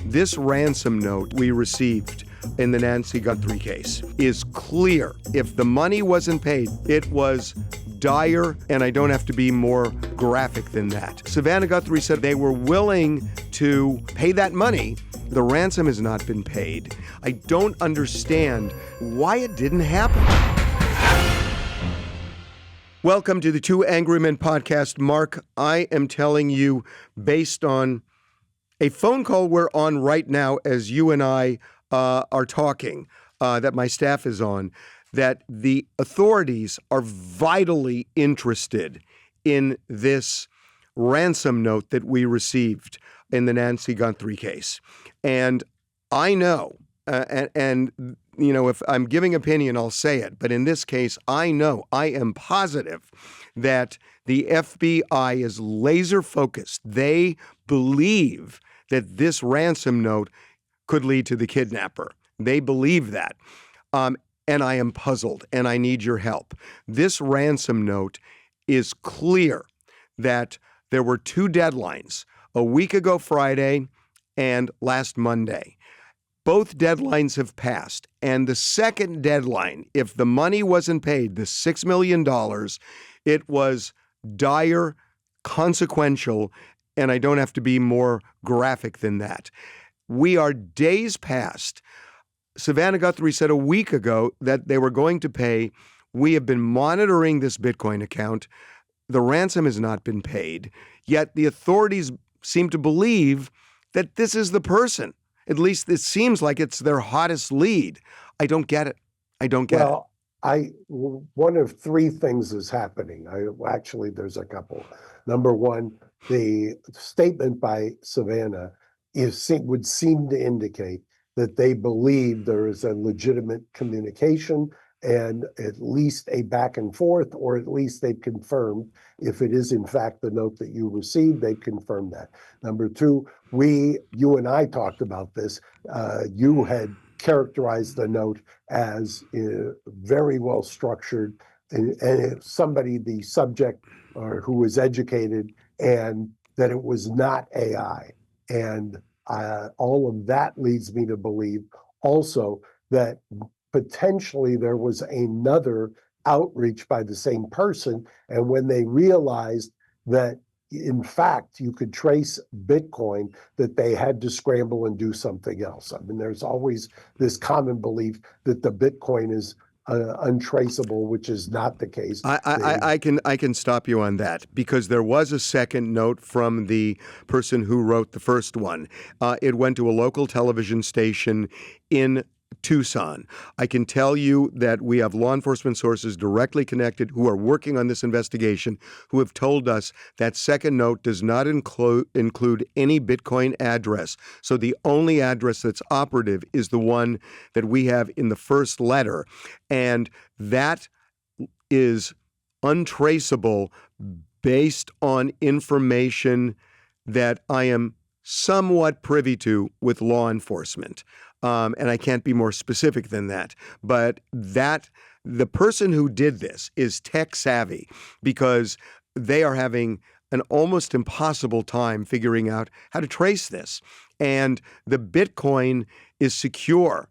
This ransom note we received in the Nancy Guthrie case is clear. If the money wasn't paid, it was dire, and I don't have to be more graphic than that. Savannah Guthrie said they were willing to pay that money. The ransom has not been paid. I don't understand why it didn't happen. Welcome to the Two Angry Men podcast. Mark, I am telling you, based on a phone call we're on right now as you and I are talking, that my staff is on, that the authorities are vitally interested in this ransom note that we received in the Nancy Guthrie case. And I know, and you know, if I'm giving opinion, I'll say it. But in this case, I know, I am positive that the FBI is laser focused. They believe that this ransom note could lead to the kidnapper. They believe that. And I am puzzled, and I need your help. This ransom note is clear that there were two deadlines, a week ago Friday and last Monday. Both deadlines have passed, and the second deadline, if the money wasn't paid, the $6 million, it was dire, consequential, and I don't have to be more graphic than that. We are days past. Savannah Guthrie said a week ago that they were going to pay. We have been monitoring this Bitcoin account. The ransom has not been paid, yet the authorities seem to believe that this is the person. At least it seems like it's their hottest lead. I don't get it. I don't get it. One of three things is happening. Actually, there's a couple. Number one, the statement by Savannah would seem to indicate that they believe there is a legitimate communication and at least a back and forth, or at least they've confirmed, if it is in fact the note that you received, they've confirmed that. Number two, you and I talked about this. You had characterized the note as very well structured, and if somebody, the subject, or who was educated, and that it was not AI. And all of that leads me to believe also that potentially there was another outreach by the same person. And when they realized that, in fact, you could trace Bitcoin, that they had to scramble and do something else. I mean, there's always this common belief that the Bitcoin is untraceable, which is not the case. I can stop you on that, because there was a second note from the person who wrote the first one. It went to a local television station in Tucson. I can tell you that we have law enforcement sources directly connected who are working on this investigation, who have told us that second note does not include any Bitcoin address. So the only address that's operative is the one that we have in the first letter. And that is untraceable based on information that I am somewhat privy to with law enforcement. And I can't be more specific than that. But the person who did this is tech savvy, because they are having an almost impossible time figuring out how to trace this. And the Bitcoin is secure.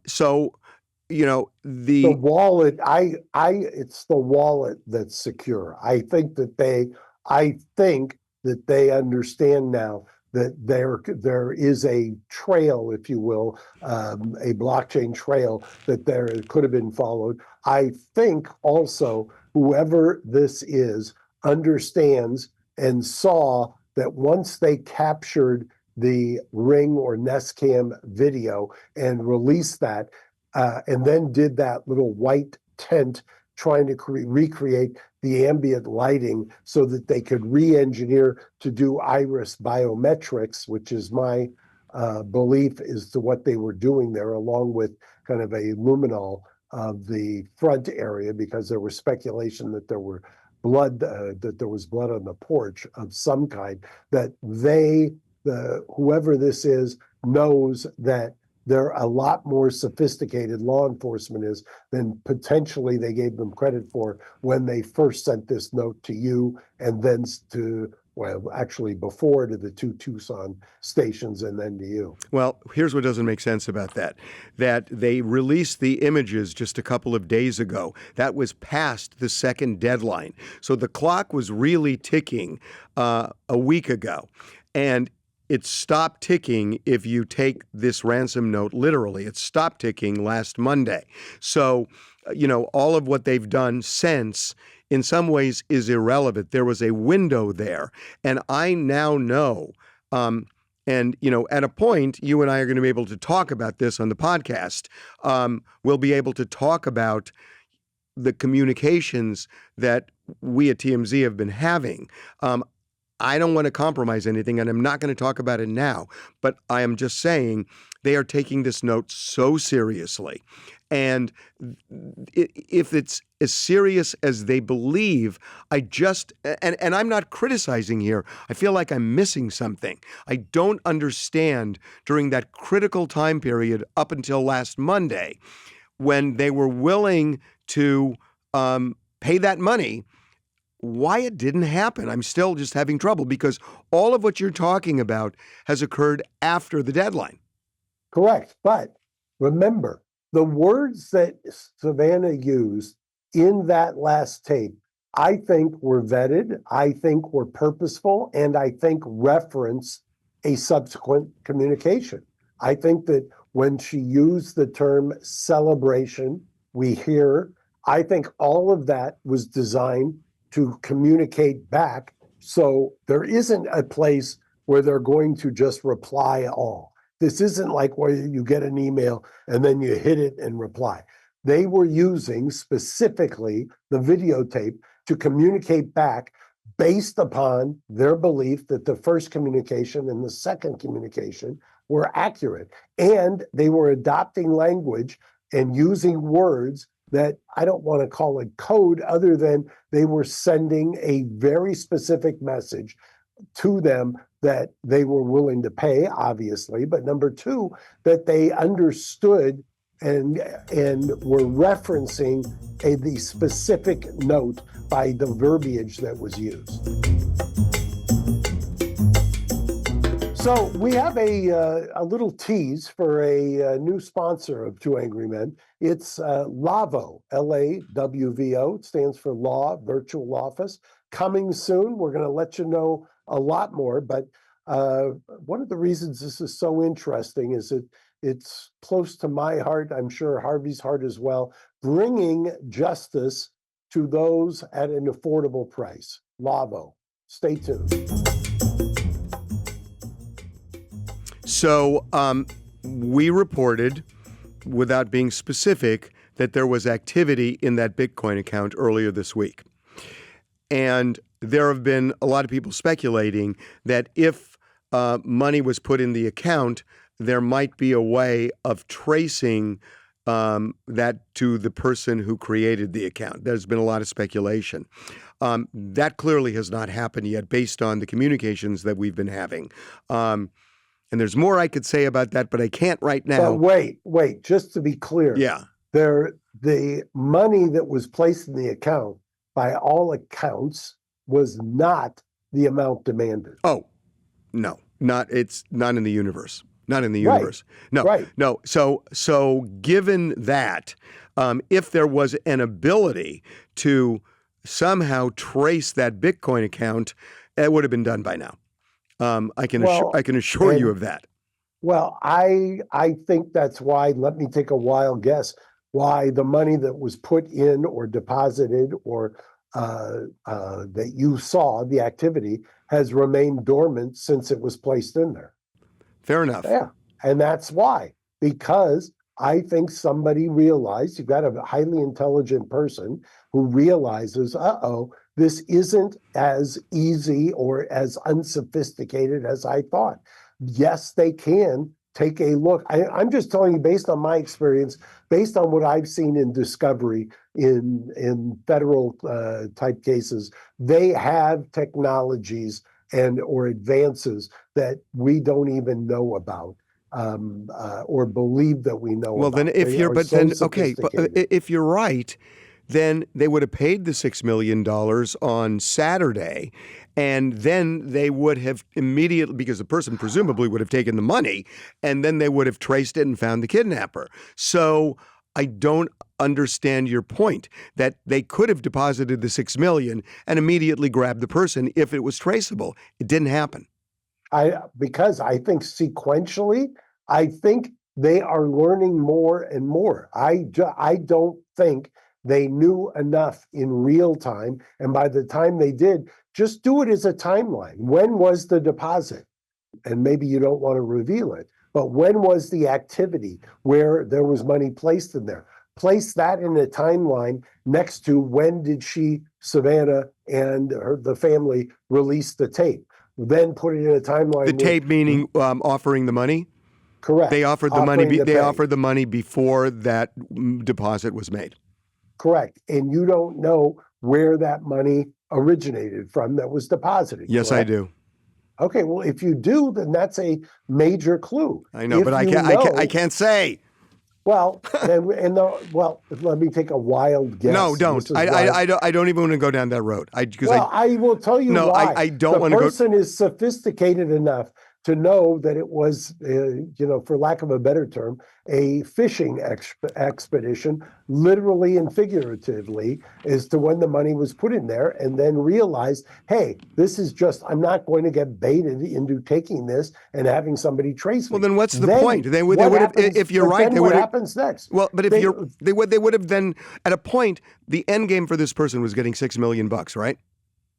So, you know, the wallet, it's the wallet that's secure. I think that they understand now that there is a trail, if you will, a blockchain trail that there could have been followed. I think also whoever this is understands and saw that once they captured the Ring or Nest Cam video and released that, and then did that little white tent trying to recreate the ambient lighting so that they could re-engineer to do iris biometrics, which is my belief is to what they were doing there, along with kind of a luminol of the front area, because there was speculation that there was blood on the porch of some kind, that whoever this is knows that they're a lot more sophisticated, law enforcement is, than potentially they gave them credit for when they first sent this note to you and then to well, actually before, to the two Tucson stations and then to you. Well, here's what doesn't make sense about that. That they released the images just a couple of days ago. That was past the second deadline. So the clock was really ticking a week ago. And it stopped ticking if you take this ransom note literally. It stopped ticking last Monday. So, all of what they've done since in some ways is irrelevant. There was a window there. And I now know, and, at a point, you and I are going to be able to talk about this on the podcast. We'll be able to talk about the communications that we at TMZ have been having. I don't want to compromise anything, and I'm not going to talk about it now. But I am just saying they are taking this note so seriously. And if it's as serious as they believe, and I'm not criticizing here. I feel like I'm missing something. I don't understand during that critical time period up until last Monday, when they were willing to pay that money, why it didn't happen. I'm still just having trouble because all of what you're talking about has occurred after the deadline. Correct. But remember, the words that Savannah used in that last tape, I think were vetted, I think were purposeful, and I think reference a subsequent communication. I think that when she used the term celebration, I think all of that was designed to communicate back. So there isn't a place where they're going to just reply all. This isn't like where you get an email and then you hit it and reply. They were using specifically the videotape to communicate back based upon their belief that the first communication and the second communication were accurate. And they were adopting language and using words that I don't want to call it code, other than they were sending a very specific message to them that they were willing to pay, obviously, but number two, that they understood and were referencing the specific note by the verbiage that was used. So we have a little tease for a new sponsor of Two Angry Men. It's LAVO, LAWVO. It stands for Law Virtual Office. Coming soon. We're going to let you know a lot more. But one of the reasons this is so interesting is that it's close to my heart. I'm sure Harvey's heart as well. Bringing justice to those at an affordable price. LAVO. Stay tuned. So we reported, without being specific, that there was activity in that Bitcoin account earlier this week. And there have been a lot of people speculating that if money was put in the account, there might be a way of tracing that to the person who created the account. There's been a lot of speculation. That clearly has not happened yet based on the communications that we've been having. And there's more I could say about that, but I can't right now. But wait, just to be clear. Yeah. The money that was placed in the account, by all accounts, was not the amount demanded. Oh, no, it's not in the universe. Not in the universe. Right. No, right. No. So given that, if there was an ability to somehow trace that Bitcoin account, it would have been done by now. I can assure you of that. Well, I think that's why, let me take a wild guess, why the money that was put in or deposited or that you saw, the activity, has remained dormant since it was placed in there. Fair enough. Yeah, and that's why, because I think somebody realized, you've got a highly intelligent person who realizes, this isn't as easy or as unsophisticated as I thought. Yes, they can take a look. I'm just telling you, based on my experience, based on what I've seen in discovery in federal type cases, they have technologies or advances that we don't even know about or believe that we know about. Well, then if you're right, then they would have paid the $6 million on Saturday. And then they would have immediately, because the person presumably would have taken the money, and then they would have traced it and found the kidnapper. So I don't understand your point that they could have deposited the $6 million and immediately grabbed the person if it was traceable. It didn't happen. Because I think sequentially, I think they are learning more and more. I don't think they knew enough in real time. And by the time they did, just do it as a timeline. When was the deposit? And maybe you don't want to reveal it, but when was the activity where there was money placed in there? Place that in a timeline next to when did Savannah and the family release the tape? Then put it in a timeline. The tape meaning offering the money? Correct. They offered the money. They offered the money before that deposit was made. Correct. And you don't know where that money originated from that was deposited. Yes, correct? I do. Okay, well, if you do, then that's a major clue. I know, but I can't say. Well, let me take a wild guess. No, don't. I don't even want to go down that road. I will tell you why. I don't want to go. The person is sophisticated enough to know that it was, for lack of a better term, a fishing expedition, literally and figuratively, as to when the money was put in there, and then realized, hey, this is I'm not going to get baited into taking this and having somebody trace me. Well, then what's the point? They would have, if you're right, they would. What happens next? Well, but if they would have then, at a point, the end game for this person was getting $6 million, right?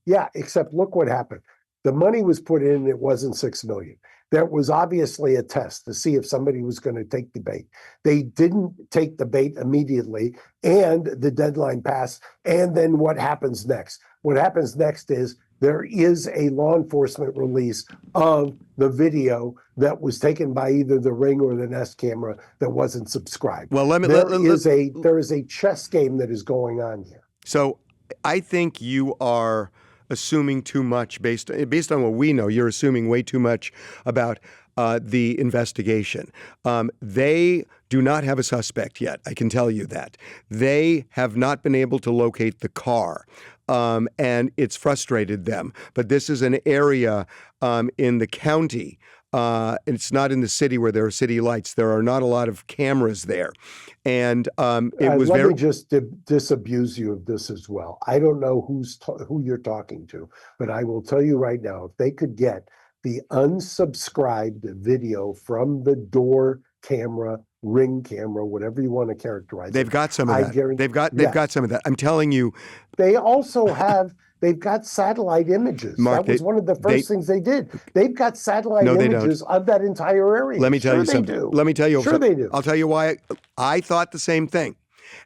Yeah, except look what happened. The money was put in, it wasn't $6 million. There was obviously a test to see if somebody was going to take the bait. They didn't take the bait immediately, and the deadline passed. And then what happens next? What happens next is there is a law enforcement release of the video that was taken by either the Ring or the Nest camera that wasn't subscribed. Well, there is a chess game that is going on here. So I think you are assuming too much based on what we know. You're assuming way too much about the investigation. They do not have a suspect yet. I can tell you that. They have not been able to locate the car. And it's frustrated them. But this is an area in the county. It's not in the city where there are city lights. There are not a lot of cameras there. And it was Let me just disabuse you of this as well. I don't know who you're talking to, but I will tell you right now, if they could get the unsubscribed video from the door camera, Ring camera, whatever you want to characterize they've got some of that. They've got some of that. I'm telling you. They also have. They've got satellite images. Mark, that was one of the first things they did. They've got satellite images of that entire area. Let me tell you something. Let me tell you. Sure they do. I'll tell you why I thought the same thing.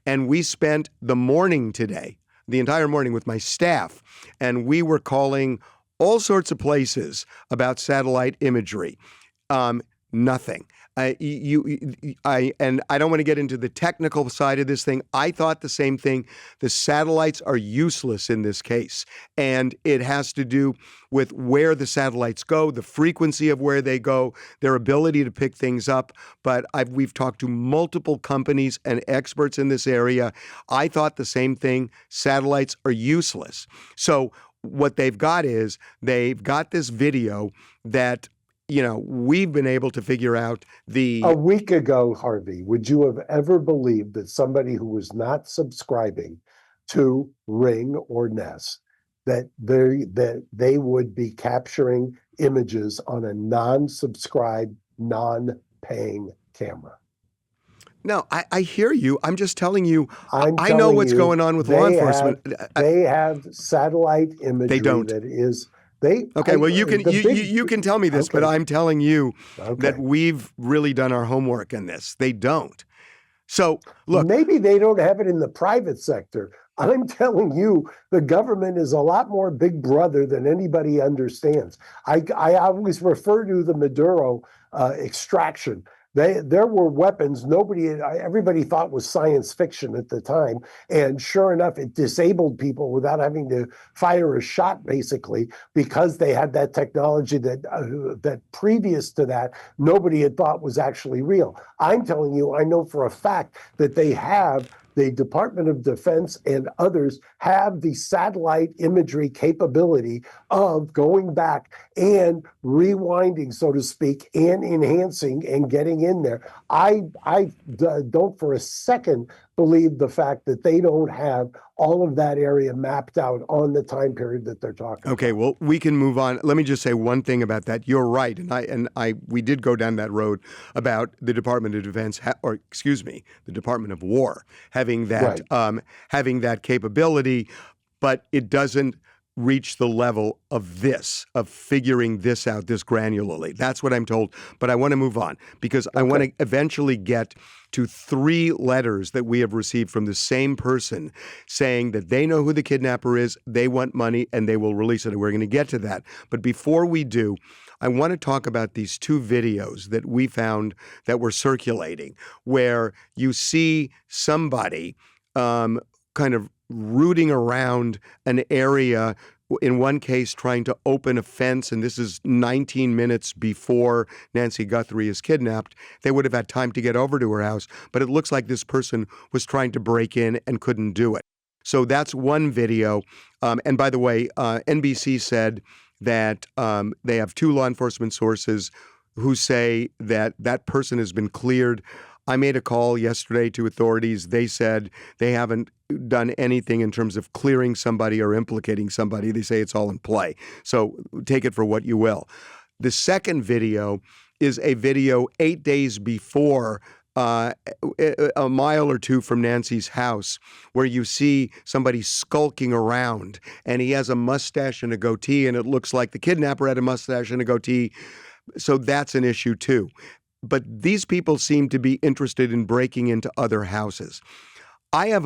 And we spent the morning today, the entire morning with my staff, and we were calling all sorts of places about satellite imagery. Nothing. I don't want to get into the technical side of this thing. I thought the same thing. The satellites are useless in this case, and it has to do with where the satellites go, the frequency of where they go, their ability to pick things up. But we've talked to multiple companies and experts in this area. I thought the same thing. Satellites are useless. So what they've got is they've got this video that we've been able to figure out A week ago, Harvey, would you have ever believed that somebody who was not subscribing to Ring or Nest, that they would be capturing images on a non-subscribed, non-paying camera? No, I hear you. I'm just telling you, I know what's going on with law enforcement. They have satellite imagery they don't. that is... You can tell me this, but I'm telling you that we've really done our homework in this. They don't. So look, maybe they don't have it in the private sector. I'm telling you, the government is a lot more big brother than anybody understands. I always refer to the Maduro extraction. There were weapons everybody thought was science fiction at the time. And sure enough, it disabled people without having to fire a shot, basically, because they had that technology that previous to that, nobody had thought was actually real. I'm telling you, I know for a fact that they have the Department of Defense and others have the satellite imagery capability of going back and rewinding, so to speak, and enhancing and getting in there. I don't for a second believe the fact that they don't have all of that area mapped out on the time period that they're talking Okay, about. well, we can move on. Let me just say one thing about that. You're right, and we did go down that road about the Department of Defense, the Department of War having that having that capability, but it doesn't reach the level of figuring this out this granularly. That's what I'm told. But I want to move on because I want to eventually get to 3 letters that we have received from the same person saying that they know who the kidnapper is, they want money, and they will release it. And we're going to get to that. But before we do, I want to talk about these 2 videos that we found that were circulating where you see somebody kind of rooting around an area, in one case trying to open a fence, and this is 19 minutes before Nancy Guthrie is kidnapped. They would have had time to get over to her house, but it looks like this person was trying to break in and couldn't do it. So that's one video. And by the way, NBC said that they have 2 law enforcement sources who say that that person has been cleared. I made a call yesterday to authorities. They said they haven't done anything in terms of clearing somebody or implicating somebody. They say it's all in play. So take it for what you will. The second video is a video 8 days before, a mile or 2 from Nancy's house, where you see somebody skulking around, and he has a mustache and a goatee, and it looks like the kidnapper had a mustache and a goatee. So that's an issue too. But these people seem to be interested in breaking into other houses. I have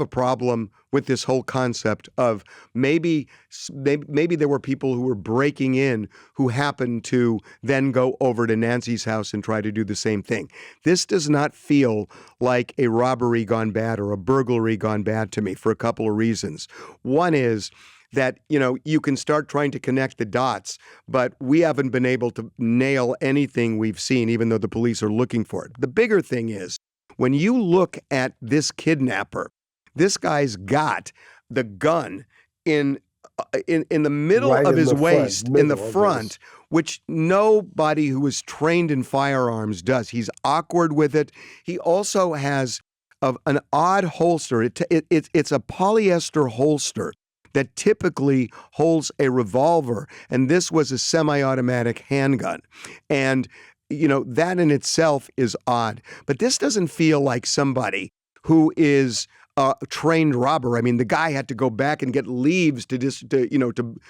a problem with this whole concept of maybe there were people who were breaking in who happened to then go over to Nancy's house and try to do the same thing. This does not feel like a robbery gone bad or a burglary gone bad to me for a couple of reasons. One is that, you can start trying to connect the dots, but we haven't been able to nail anything we've seen, even though the police are looking for it. The bigger thing is, when you look at this kidnapper, this guy's got the gun in the middle of his waist, in the front, which nobody who is trained in firearms does. He's awkward with it. He also has an odd holster. It's a polyester holster that typically holds a revolver, and this was a semi-automatic handgun. And, that in itself is odd. But this doesn't feel like somebody who is a trained robber. I mean, the guy had to go back and get leaves to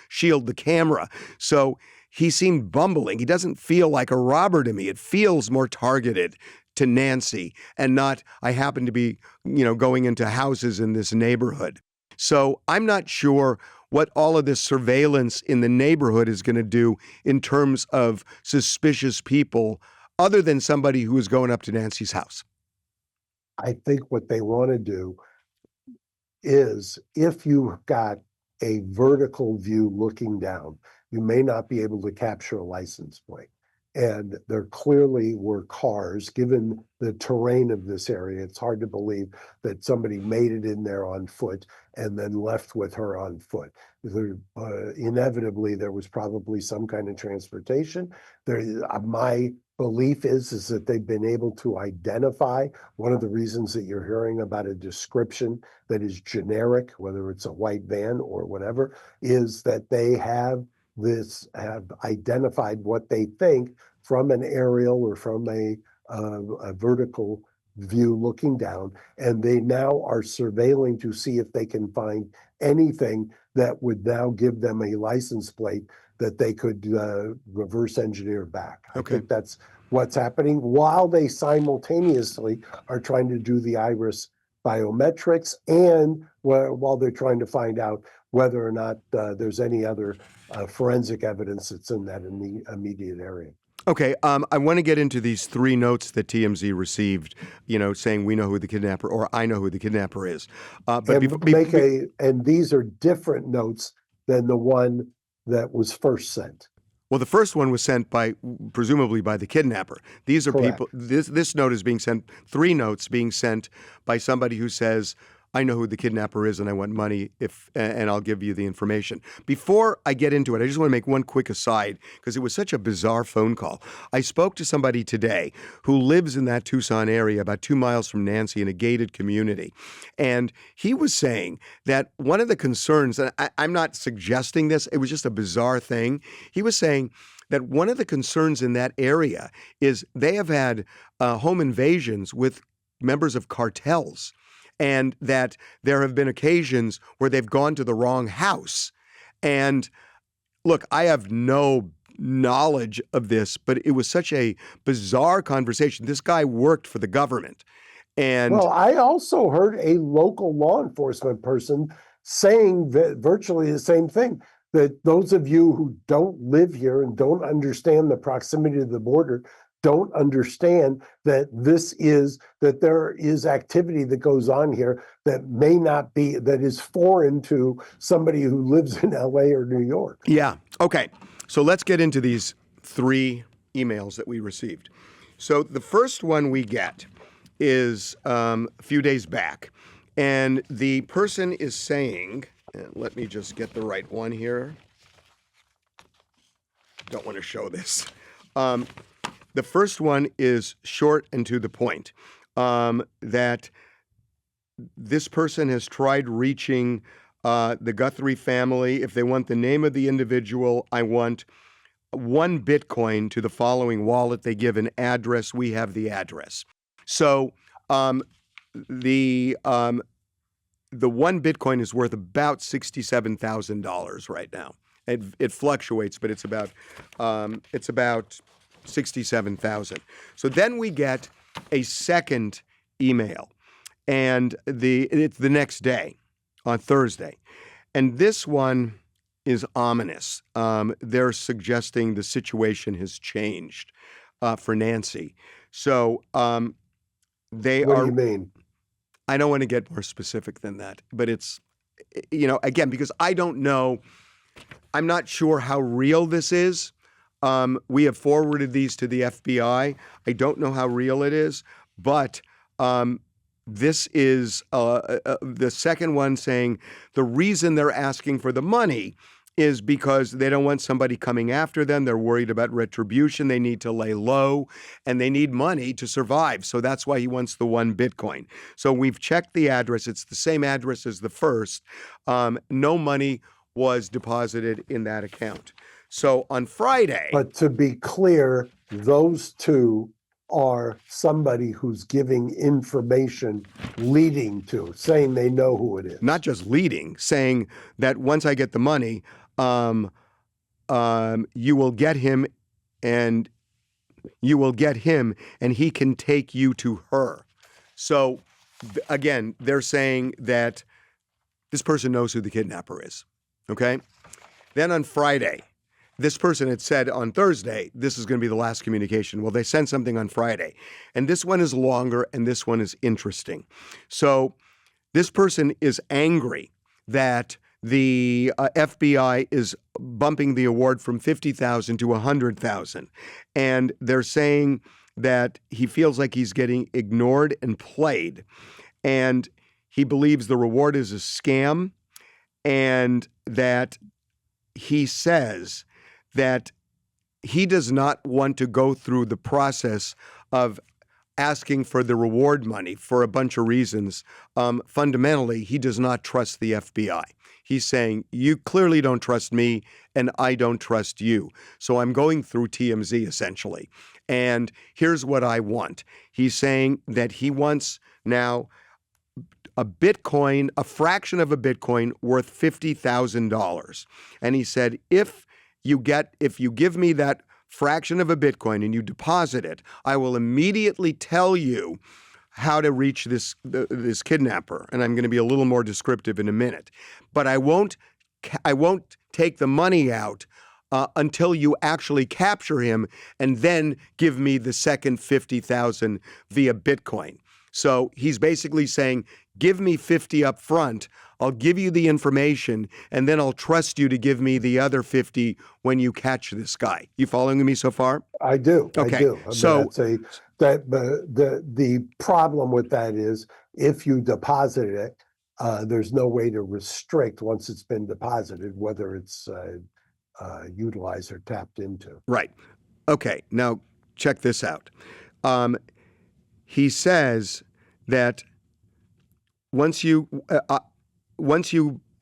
shield the camera. So he seemed bumbling. He doesn't feel like a robber to me. It feels more targeted to Nancy and not, I happen to be, going into houses in this neighborhood. So I'm not sure what all of this surveillance in the neighborhood is going to do in terms of suspicious people, other than somebody who is going up to Nancy's house. I think what they want to do is, if you've got a vertical view looking down, you may not be able to capture a license plate. And there clearly were cars, given the terrain of this area. It's hard to believe that somebody made it in there on foot and then left with her on foot. Inevitably, there was probably some kind of transportation. My belief is that they've been able to identify. One of the reasons that you're hearing about a description that is generic, whether it's a white van or whatever, is that they have identified what they think from an aerial or from a vertical view looking down, and they now are surveilling to see if they can find anything that would now give them a license plate that they could reverse engineer back. Okay. I think that's what's happening, while they simultaneously are trying to do the iris biometrics, and while they're trying to find out whether or not there's any other forensic evidence that's in the immediate area. Okay, I want to get into these 3 notes that TMZ received, saying we know who the kidnapper, or I know who the kidnapper is. And these are different notes than the one that was first sent. Well, the first one was sent presumably by the kidnapper. These are Correct. people, this note is being sent, 3 notes being sent by somebody who says, I know who the kidnapper is and I want money and I'll give you the information. Before I get into it, I just want to make one quick aside because it was such a bizarre phone call. I spoke to somebody today who lives in that Tucson area about 2 miles from Nancy in a gated community. And he was saying that one of the concerns, and I'm not suggesting this, it was just a bizarre thing. He was saying that one of the concerns in that area is they have had home invasions with members of cartels, and that there have been occasions where they've gone to the wrong house. And look, I have no knowledge of this, but it was such a bizarre conversation. This guy worked for the government. And Well, I also heard a local law enforcement person saying virtually the same thing, that those of you who don't live here and don't understand the proximity to the border don't understand that there is activity that goes on here that may not be, that is foreign to somebody who lives in LA or New York. yeah, okay. So let's get into these 3 emails that we received. So the first one we get is a few days back, and the person is saying, let me just get the right one here. Don't want to show this. The first one is short and to the point, that this person has tried reaching the Guthrie family. If they want the name of the individual, I want 1 Bitcoin to the following wallet. They give an address. We have the address. So the 1 Bitcoin is worth about $67,000 right now. It fluctuates, but it's about 67,000. So then we get a second email, and it's the next day, on Thursday, and this one is ominous. They're suggesting the situation has changed for Nancy. So What do you mean? I don't want to get more specific than that, but it's, again, because I don't know, I'm not sure how real this is. We have forwarded these to the FBI. I don't know how real it is, but this is the second one saying the reason they're asking for the money is because they don't want somebody coming after them. They're worried about retribution. They need to lay low, and they need money to survive. So that's why he wants the 1 Bitcoin. So we've checked the address. It's the same address as the first. No money was deposited in that account. So on Friday. But to be clear, those 2 are somebody who's giving information leading to, saying they know who it is. Not just leading, saying that once I get the money, you will get him and he can take you to her. So again, they're saying that this person knows who the kidnapper is. Okay? Then on Friday, this person had said on Thursday, this is going to be the last communication. Well, they sent something on Friday. And this one is longer and this one is interesting. So this person is angry that the FBI is bumping the award from $50,000 to $100,000. And they're saying that he feels like he's getting ignored and played. And he believes the reward is a scam, and that he says that he does not want to go through the process of asking for the reward money for a bunch of reasons. Fundamentally, he does not trust the FBI. He's saying, you clearly don't trust me, and I don't trust you. So I'm going through TMZ, essentially. And here's what I want. He's saying that he wants now a Bitcoin, a fraction of a Bitcoin worth $50,000. And he said, if you give me that fraction of a Bitcoin and you deposit it, I will immediately tell you how to reach this kidnapper. And I'm going to be a little more descriptive in a minute. But I won't take the money out until you actually capture him and then give me the second $50,000 via Bitcoin. So he's basically saying, give me 50 up front. I'll give you the information, and then I'll trust you to give me the other 50 when you catch this guy. You following me so far? I do. Okay. I do. So the problem with that is if you deposit it, there's no way to restrict once it's been deposited whether it's utilized or tapped into. right. Okay. Now check this out. He says that once you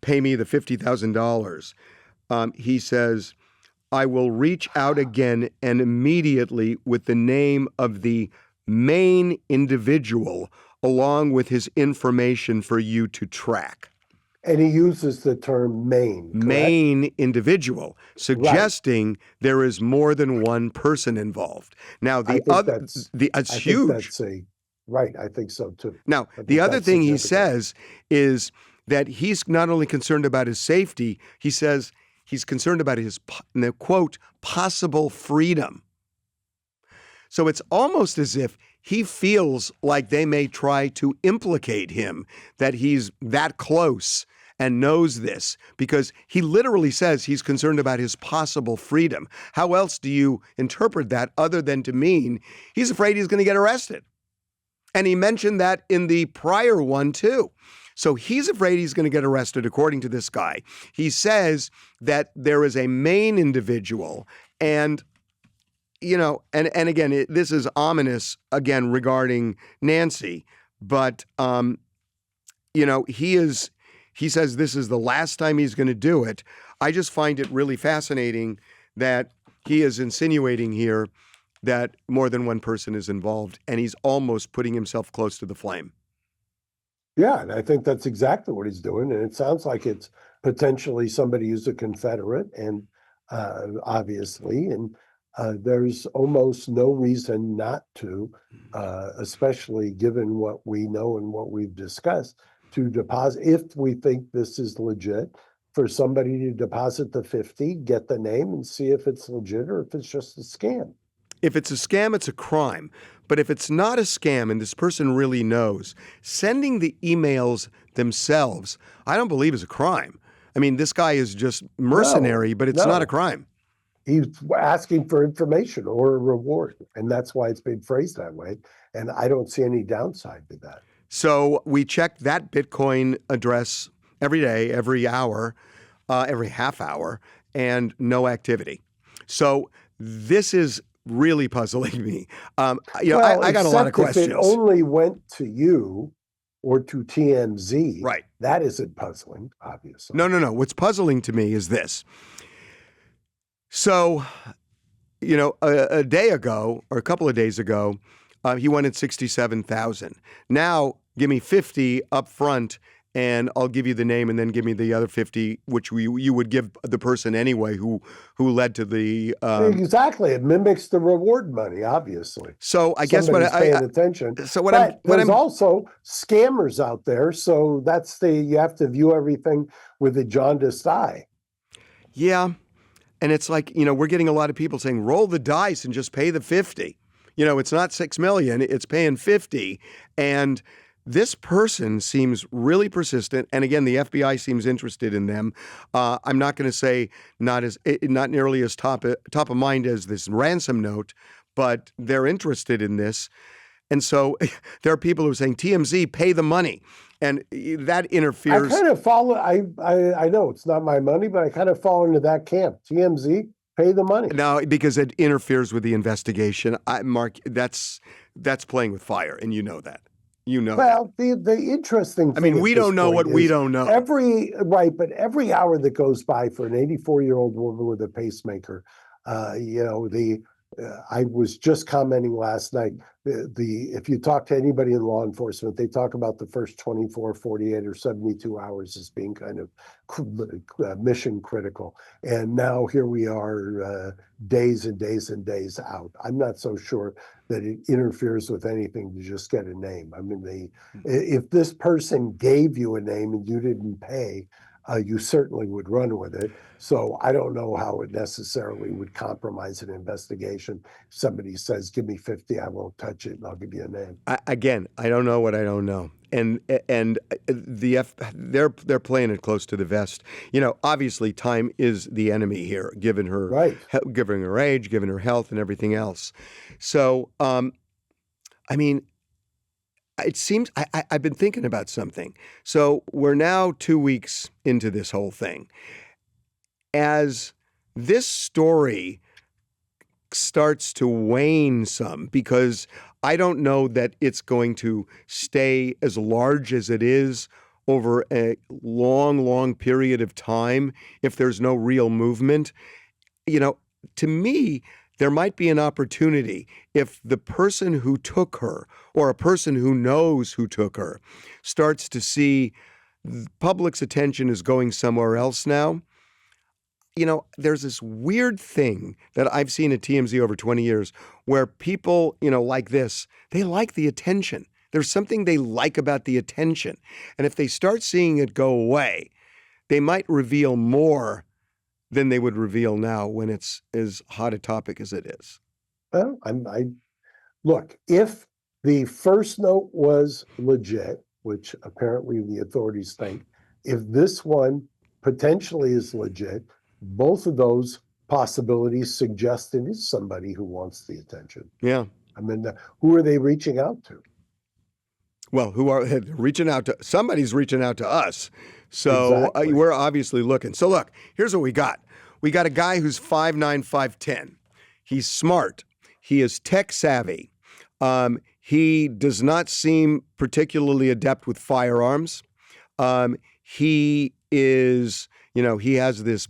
pay me the $50,000, he says, I will reach out again and immediately with the name of the main individual along with his information for you to track. And he uses the term main. Correct? Main individual, suggesting there is more than one person involved. Now, I think that's huge. Right, I think so too. Now, the other thing he says is that he's not only concerned about his safety, he says he's concerned about his, quote, possible freedom. So it's almost as if he feels like they may try to implicate him, that he's that close and knows this, because he literally says he's concerned about his possible freedom. How else do you interpret that other than to mean he's afraid he's going to get arrested? And he mentioned that in the prior one too. So he's afraid he's going to get arrested, according to this guy. He says that there is a main individual, and and again, this is ominous again regarding Nancy, but he says this is the last time he's going to do it. I just find it really fascinating that he is insinuating here that more than one person is involved, and he's almost putting himself close to the flame. Yeah, and I think that's exactly what he's doing. And it sounds like it's potentially somebody who's a Confederate, and obviously, and there's almost no reason not to, especially given what we know and what we've discussed, to deposit, if we think this is legit, for somebody to deposit the 50, get the name, and see if it's legit or if it's just a scam. If it's a scam, it's a crime. But if it's not a scam and this person really knows, sending the emails themselves, I don't believe is a crime. I mean, this guy is just mercenary, but it's not a crime. He's asking for information or a reward, and that's why it's been phrased that way. And I don't see any downside to that. So we check that Bitcoin address every day, every hour, every half hour, and no activity. So this is really puzzling me. I got a lot of questions. If it only went to you or to TMZ, right? That isn't puzzling, obviously. No. What's puzzling to me is this. So, a day ago or a couple of days ago, he wanted 67,000. Now, give me 50 up front, and I'll give you the name, and then give me the other 50, which you would give the person anyway who led to the exactly. It mimics the reward money, obviously. So I guess what paying attention. So there's also scammers out there. So you have to view everything with a jaundiced eye. Yeah, and it's like we're getting a lot of people saying roll the dice and just pay the 50. It's not 6 million; it's paying 50, and this person seems really persistent, and again, the FBI seems interested in them. I'm not going to say not nearly as top of mind as this ransom note, but they're interested in this. And so there are people who are saying, TMZ, pay the money. And that interferes. I kind of follow, I know it's not my money, but I kind of fall into that camp. TMZ, pay the money. No, because it interferes with the investigation. Mark, that's playing with fire, and you know that. Well, the interesting thing, we don't know what we don't know. But every hour that goes by for an 84-year-old woman with a pacemaker, I was just commenting last night, if you talk to anybody in law enforcement, they talk about the first 24, 48, or 72 hours as being kind of mission critical. And now here we are, days and days and days out. I'm not so sure that it interferes with anything to just get a name. I mean, if this person gave you a name and you didn't pay, you certainly would run with it. So I don't know how it necessarily would compromise an investigation. If somebody says, give me 50, I won't touch it, and I'll give you a name. Again, I don't know what I don't know, and they're playing it close to the vest. Obviously, time is the enemy here, given her Right. given her age, given her health, and everything else. So, I mean, it seems I've been thinking about something. So we're now 2 weeks into this whole thing. As this story starts to wane some, because I don't know that it's going to stay as large as it is over a long, long period of time if there's no real movement. To me, there might be an opportunity if the person who took her or a person who knows who took her starts to see the public's attention is going somewhere else now. There's this weird thing that I've seen at TMZ over 20 years where people, like this, they like the attention. There's something they like about the attention. And if they start seeing it go away, they might reveal more than they would reveal now when it's as hot a topic as it is. Well, look, if the first note was legit, which apparently the authorities think, if this one potentially is legit, both of those possibilities suggest it is somebody who wants the attention. Yeah. I mean, who are they reaching out to? Well, who are reaching out to? Somebody's reaching out to us. So Exactly. we're obviously looking. So look, here's what we got. We got a guy who's 5'9", 5'10". He's smart. He is tech savvy. He does not seem particularly adept with firearms. He is, he has this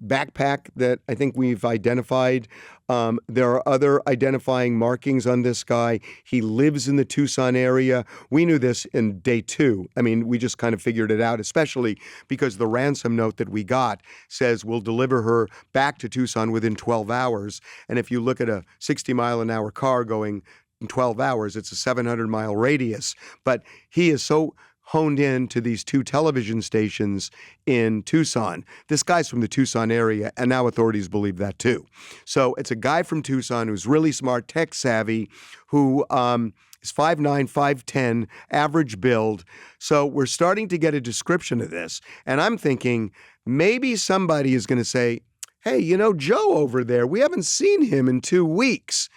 backpack that I think we've identified. There are other identifying markings on this guy. He lives in the Tucson area. We knew this in day 2. I mean, we just kind of figured it out, especially because the ransom note that we got says we'll deliver her back to Tucson within 12 hours. And if you look at a 60-mile-an-hour car going in 12 hours, it's a 700-mile radius. But he is so honed in to these 2 television stations in Tucson. This guy's from the Tucson area, and now authorities believe that too. So it's a guy from Tucson who's really smart, tech savvy, who is 5'9", 5'10", average build. So we're starting to get a description of this, and I'm thinking maybe somebody is going to say, hey, Joe over there, we haven't seen him in 2 weeks.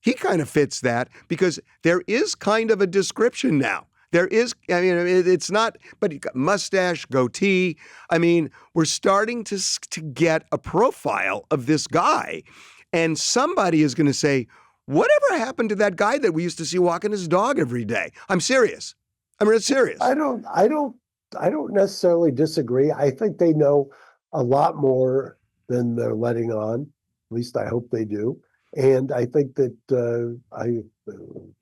He kind of fits that because there is kind of a description now. There is, it's not, but he got mustache, goatee. I mean, we're starting to get a profile of this guy. And somebody is going to say, whatever happened to that guy that we used to see walking his dog every day? I'm serious. I'm real serious. I don't necessarily disagrey. I think they know a lot more than they're letting on. At least I hope they do. And I think that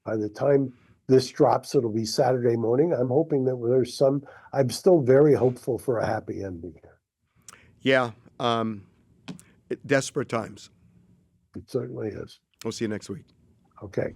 by the time this drops, it'll be Saturday morning. I'm hoping that I'm still very hopeful for a happy ending here. Yeah. Desperate times. It certainly is. We'll see you next week. Okay.